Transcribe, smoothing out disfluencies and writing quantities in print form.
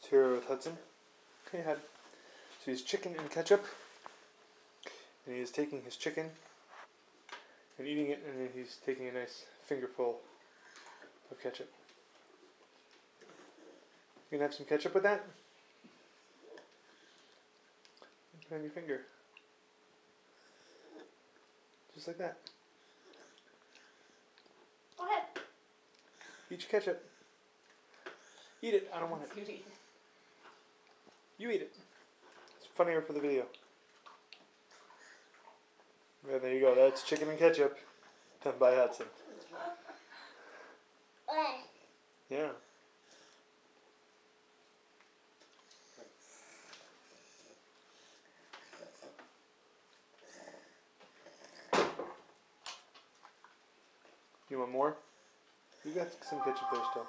Here with Hudson. Hey, Hud. So he's chicken and ketchup, and he is taking his chicken and eating it, and then he's taking a nice fingerful of ketchup. You gonna have some ketchup with that? Put it on your finger. Just like that. Go ahead. Eat your ketchup. Eat it. I don't want it. You eat it. It's funnier for the video. Yeah, there you go. That's chicken and ketchup done by Hudson. Yeah. You want more? You got some ketchup there still.